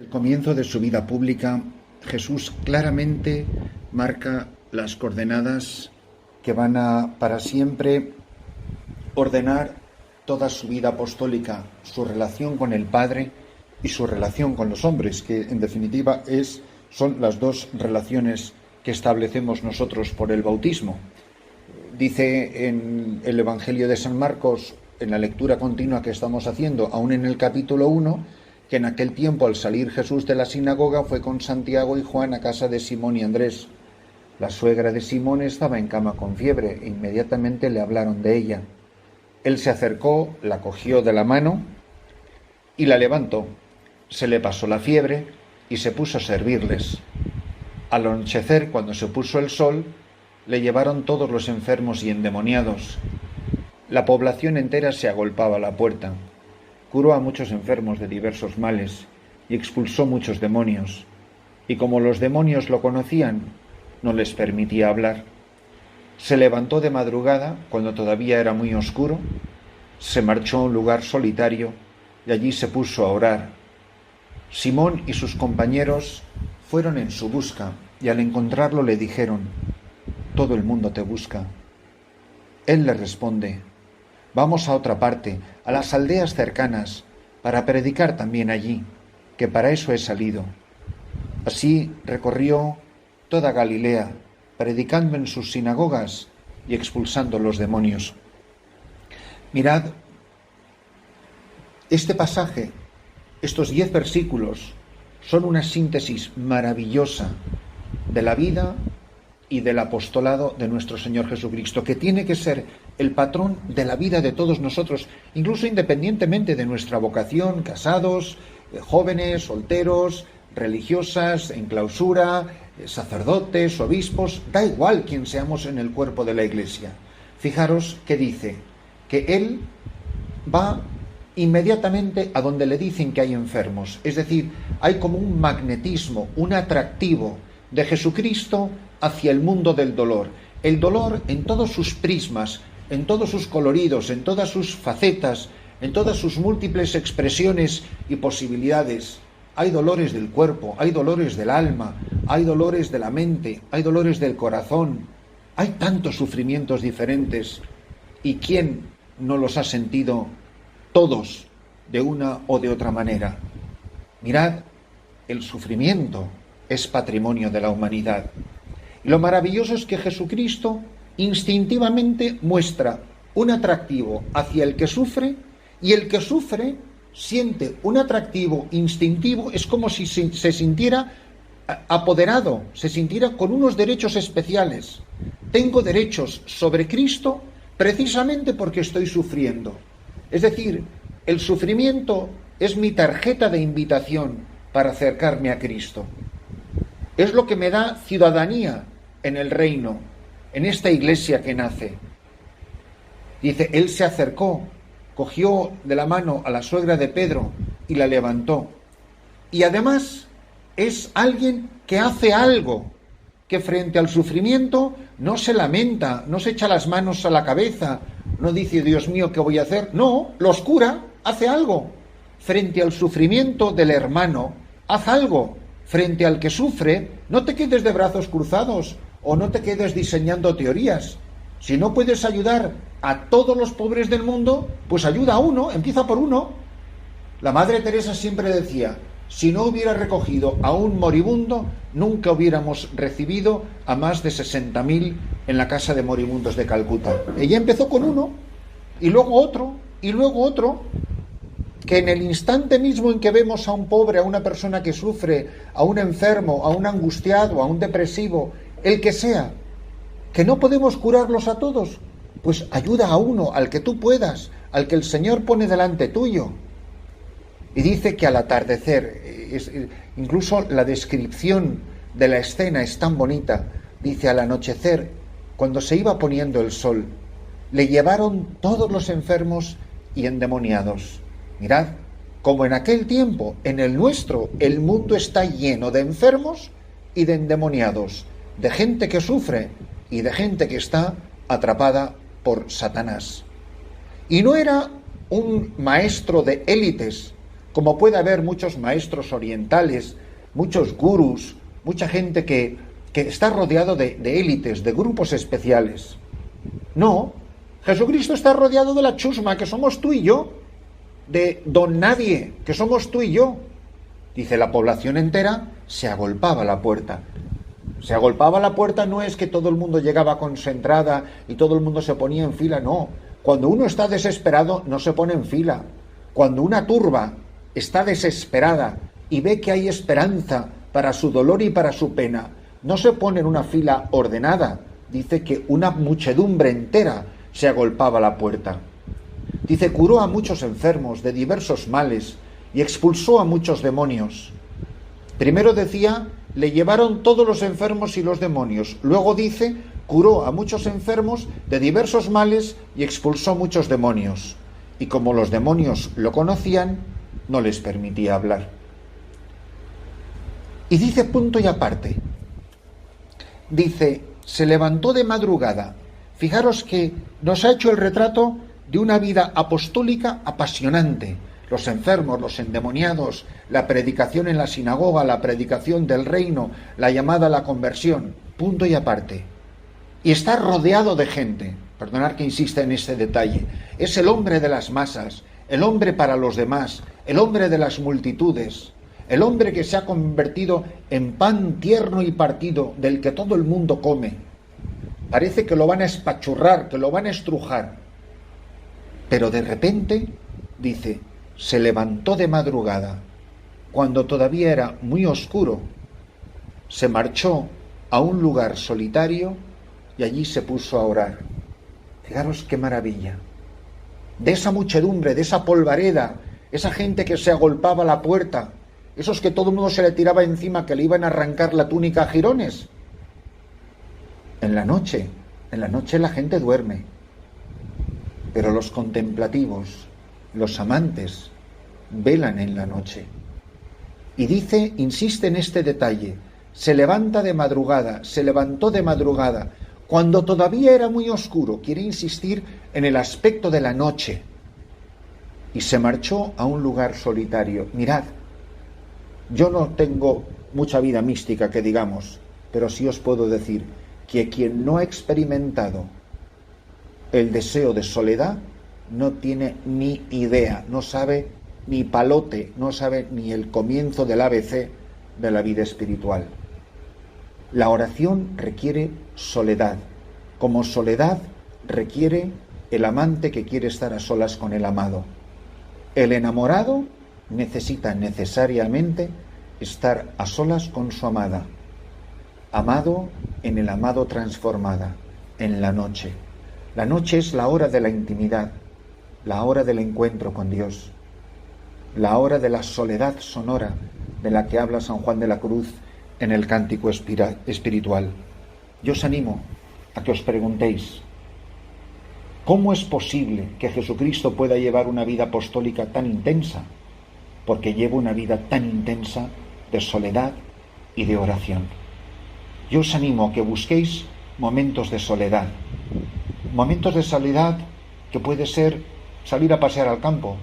El comienzo de su vida pública, Jesús claramente marca las coordenadas que van a, para siempre, ordenar toda su vida apostólica, su relación con el Padre y su relación con los hombres, que en definitiva son las dos relaciones que establecemos nosotros por el bautismo. Dice en el Evangelio de San Marcos, en la lectura continua que estamos haciendo, aún en el capítulo 1, que en aquel tiempo, al salir Jesús de la sinagoga, fue con Santiago y Juan a casa de Simón y Andrés. La suegra de Simón estaba en cama con fiebre e inmediatamente le hablaron de ella. Él se acercó, la cogió de la mano y la levantó. Se le pasó la fiebre y se puso a servirles. Al anochecer, cuando se puso el sol, le llevaron todos los enfermos y endemoniados. La población entera se agolpaba a la puerta. Curó a muchos enfermos de diversos males y expulsó muchos demonios. Y como los demonios lo conocían, no les permitía hablar. Se levantó de madrugada, cuando todavía era muy oscuro, se marchó a un lugar solitario y allí se puso a orar. Simón y sus compañeros fueron en su busca y al encontrarlo le dijeron: «Todo el mundo te busca». Él les responde: «Vamos a otra parte, a las aldeas cercanas, para predicar también allí, que para eso he salido». Así recorrió toda Galilea, predicando en sus sinagogas y expulsando los demonios. Mirad, este pasaje, estos 10 versículos, son una síntesis maravillosa de la vida y del apostolado de nuestro Señor Jesucristo, que tiene que ser el patrón de la vida de todos nosotros, incluso independientemente de nuestra vocación, casados, jóvenes, solteros, religiosas, en clausura, sacerdotes, obispos, da igual quién seamos en el cuerpo de la Iglesia. Fijaros que dice que Él va inmediatamente a donde le dicen que hay enfermos, es decir, hay como un magnetismo, un atractivo de Jesucristo hacia el mundo del dolor. El dolor en todos sus prismas, en todos sus coloridos, en todas sus facetas, en todas sus múltiples expresiones y posibilidades. Hay dolores del cuerpo, hay dolores del alma, hay dolores de la mente, hay dolores del corazón. Hay tantos sufrimientos diferentes. ¿Y quién no los ha sentido todos de una o de otra manera? Mirad, el sufrimiento es patrimonio de la humanidad. Y lo maravilloso es que Jesucristo instintivamente muestra un atractivo hacia el que sufre, y el que sufre siente un atractivo instintivo, es como si se sintiera apoderado, se sintiera con unos derechos especiales. Tengo derechos sobre Cristo precisamente porque estoy sufriendo. Es decir, el sufrimiento es mi tarjeta de invitación para acercarme a Cristo. Es lo que me da ciudadanía en el reino, en esta iglesia que nace. Dice, Él se acercó, cogió de la mano a la suegra de Pedro y la levantó. Y además es alguien que hace algo, que frente al sufrimiento no se lamenta, no se echa las manos a la cabeza, no dice, Dios mío, ¿qué voy a hacer? No, los cura, hace algo. Frente al sufrimiento del hermano, haz algo. Frente al que sufre, no te quedes de brazos cruzados o no te quedes diseñando teorías. Si no puedes ayudar a todos los pobres del mundo, pues ayuda a uno, empieza por uno. La Madre Teresa siempre decía, si no hubiera recogido a un moribundo, nunca hubiéramos recibido a más de 60.000 en la casa de moribundos de Calcuta. Ella empezó con uno, y luego otro, y luego otro, que en el instante mismo en que vemos a un pobre, a una persona que sufre, a un enfermo, a un angustiado, a un depresivo, el que sea, que no podemos curarlos a todos, pues ayuda a uno, al que tú puedas, al que el Señor pone delante tuyo. Y dice que al atardecer, incluso la descripción de la escena es tan bonita, dice al anochecer, cuando se iba poniendo el sol, le llevaron todos los enfermos y endemoniados. Mirad, como en aquel tiempo, en el nuestro, el mundo está lleno de enfermos y de endemoniados, de gente que sufre y de gente que está atrapada por Satanás. Y no era un maestro de élites, como puede haber muchos maestros orientales, muchos gurús, mucha gente que está rodeado de élites, de grupos especiales. No, Jesucristo está rodeado de la chusma, que somos tú y yo, de don nadie, que somos tú y yo. Dice, la población entera se agolpaba a la puerta. Se agolpaba a la puerta no es que todo el mundo llegaba concentrada y todo el mundo se ponía en fila, no. Cuando uno está desesperado no se pone en fila. Cuando una turba está desesperada y ve que hay esperanza para su dolor y para su pena, no se pone en una fila ordenada. Dice que una muchedumbre entera se agolpaba a la puerta. Dice, curó a muchos enfermos de diversos males y expulsó a muchos demonios. Primero decía, le llevaron todos los enfermos y los demonios. Luego dice, curó a muchos enfermos de diversos males y expulsó muchos demonios. Y como los demonios lo conocían, no les permitía hablar. Y dice punto y aparte. Dice, se levantó de madrugada. Fijaros que nos ha hecho el retrato de una vida apostólica apasionante. Los enfermos, los endemoniados, la predicación en la sinagoga, la predicación del reino, la llamada a la conversión, punto y aparte. Y está rodeado de gente, perdonad que insista en este detalle, es el hombre de las masas, el hombre para los demás, el hombre de las multitudes, el hombre que se ha convertido en pan tierno y partido del que todo el mundo come. Parece que lo van a espachurrar, que lo van a estrujar. Pero de repente, dice, se levantó de madrugada, cuando todavía era muy oscuro, se marchó a un lugar solitario y allí se puso a orar. Fijaros qué maravilla. De esa muchedumbre, de esa polvareda, esa gente que se agolpaba a la puerta, esos que todo el mundo se le tiraba encima, que le iban a arrancar la túnica a jirones. En la noche la gente duerme, pero los contemplativos, los amantes, velan en la noche. Y dice, insiste en este detalle, se levantó de madrugada, cuando todavía era muy oscuro, quiere insistir en el aspecto de la noche, y se marchó a un lugar solitario. Mirad, yo no tengo mucha vida mística que digamos, pero sí os puedo decir que quien no ha experimentado el deseo de soledad no tiene ni idea, no sabe ni palote, no sabe ni el comienzo del ABC de la vida espiritual. La oración requiere soledad, como soledad requiere el amante que quiere estar a solas con el amado. El enamorado necesita necesariamente estar a solas con su amada, amado en el amado transformada, en la noche. La noche es la hora de la intimidad, la hora del encuentro con Dios, la hora de la soledad sonora de la que habla San Juan de la Cruz en el cántico espiritual. Yo os animo a que os preguntéis, ¿cómo es posible que Jesucristo pueda llevar una vida apostólica tan intensa? Porque lleva una vida tan intensa de soledad y de oración. Yo os animo a que busquéis momentos de soledad que puede ser salir a pasear al campo,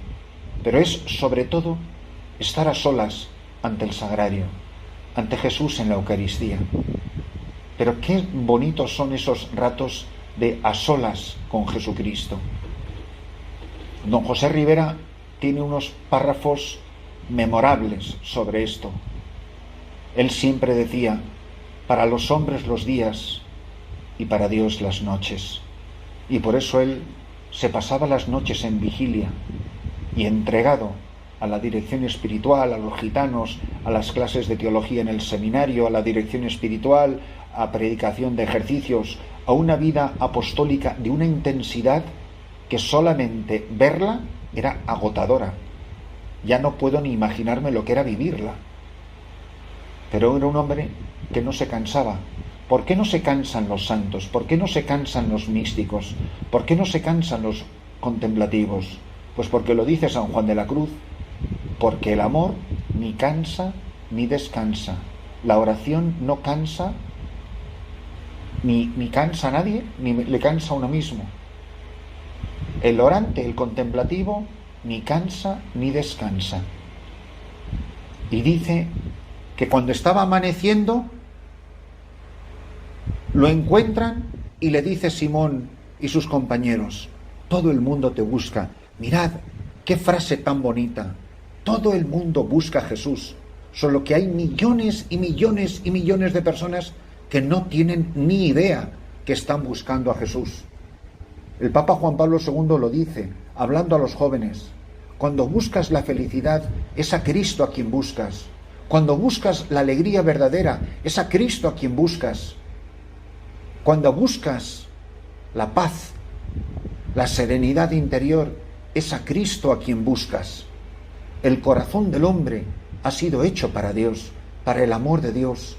pero es sobre todo estar a solas ante el sagrario, ante Jesús en la Eucaristía. Pero qué bonitos son esos ratos de a solas con Jesucristo. Don José Rivera tiene unos párrafos memorables sobre esto. Él siempre decía, para los hombres los días y para Dios las noches. Y por eso él se pasaba las noches en vigilia y entregado a la dirección espiritual, a los gitanos, a las clases de teología en el seminario, a la dirección espiritual, a predicación de ejercicios, a una vida apostólica de una intensidad que solamente verla era agotadora. Ya no puedo ni imaginarme lo que era vivirla. Pero era un hombre que no se cansaba. ¿Por qué no se cansan los santos? ¿Por qué no se cansan los místicos? ¿Por qué no se cansan los contemplativos? Pues porque lo dice San Juan de la Cruz, porque el amor ni cansa ni descansa. La oración no cansa, ni cansa a nadie, ni le cansa a uno mismo. El orante, el contemplativo, ni cansa ni descansa. Y dice que cuando estaba amaneciendo, lo encuentran y le dice Simón y sus compañeros: todo el mundo te busca. Mirad, qué frase tan bonita. Todo el mundo busca a Jesús, solo que hay millones y millones y millones de personas que no tienen ni idea que están buscando a Jesús. El Papa Juan Pablo II lo dice, hablando a los jóvenes: cuando buscas la felicidad, es a Cristo a quien buscas. Cuando buscas la alegría verdadera, es a Cristo a quien buscas. Cuando buscas la paz, la serenidad interior, es a Cristo a quien buscas. El corazón del hombre ha sido hecho para Dios, para el amor de Dios,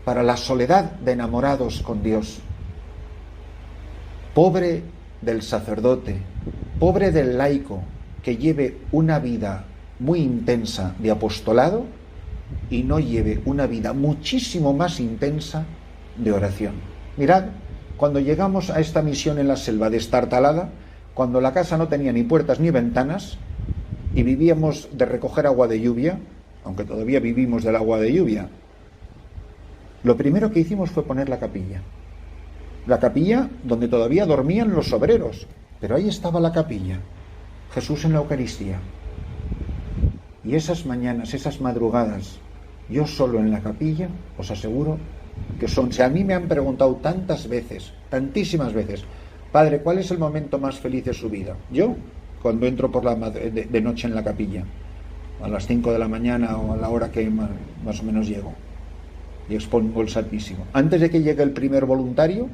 para la soledad de enamorados con Dios. Pobre del sacerdote, pobre del laico que lleve una vida muy intensa de apostolado y no lleve una vida muchísimo más intensa de oración. Mirad, cuando llegamos a esta misión en la selva destartalada, cuando la casa no tenía ni puertas ni ventanas y vivíamos de recoger agua de lluvia, aunque todavía vivimos del agua de lluvia, lo primero que hicimos fue poner la capilla. La capilla donde todavía dormían los obreros, pero ahí estaba la capilla, Jesús en la Eucaristía. Y esas mañanas, esas madrugadas, yo solo en la capilla, os aseguro que son... Si a mí me han preguntado tantas veces, tantísimas veces: Padre, ¿cuál es el momento más feliz de su vida? Yo, cuando entro por de noche en la capilla, a las 5 de la mañana o a la hora que más o menos llego, y expongo el Santísimo. Antes de que llegue el primer voluntario,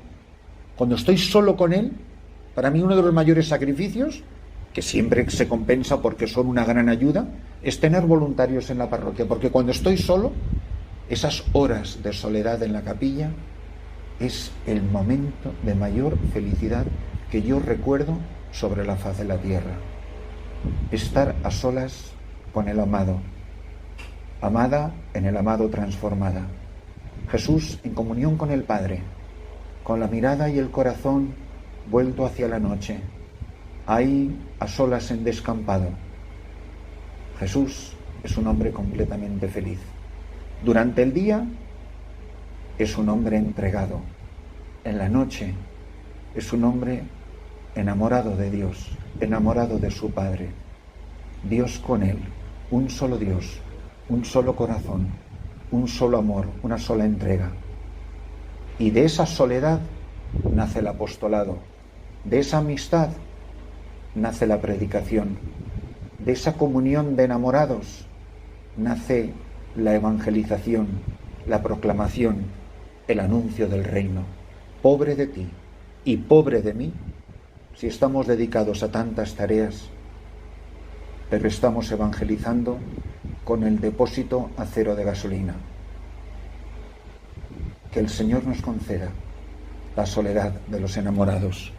cuando estoy solo con él, para mí uno de los mayores sacrificios, que siempre se compensa porque son una gran ayuda, es tener voluntarios en la parroquia, porque cuando estoy solo, esas horas de soledad en la capilla es el momento de mayor felicidad que yo recuerdo sobre la faz de la tierra. Estar a solas con el amado, amada en el amado transformada. Jesús en comunión con el Padre, con la mirada y el corazón vuelto hacia la noche, ahí a solas en descampado. Jesús es un hombre completamente feliz. Durante el día es un hombre entregado. En la noche es un hombre enamorado de Dios, enamorado de su Padre. Dios con él, un solo Dios, un solo corazón, un solo amor, una sola entrega. Y de esa soledad nace el apostolado, de esa amistad nace la predicación, de esa comunión de enamorados nace la evangelización, la proclamación, el anuncio del reino. Pobre de ti y pobre de mí si estamos dedicados a tantas tareas, pero estamos evangelizando con el depósito a cero de gasolina. Que el Señor nos conceda la soledad de los enamorados.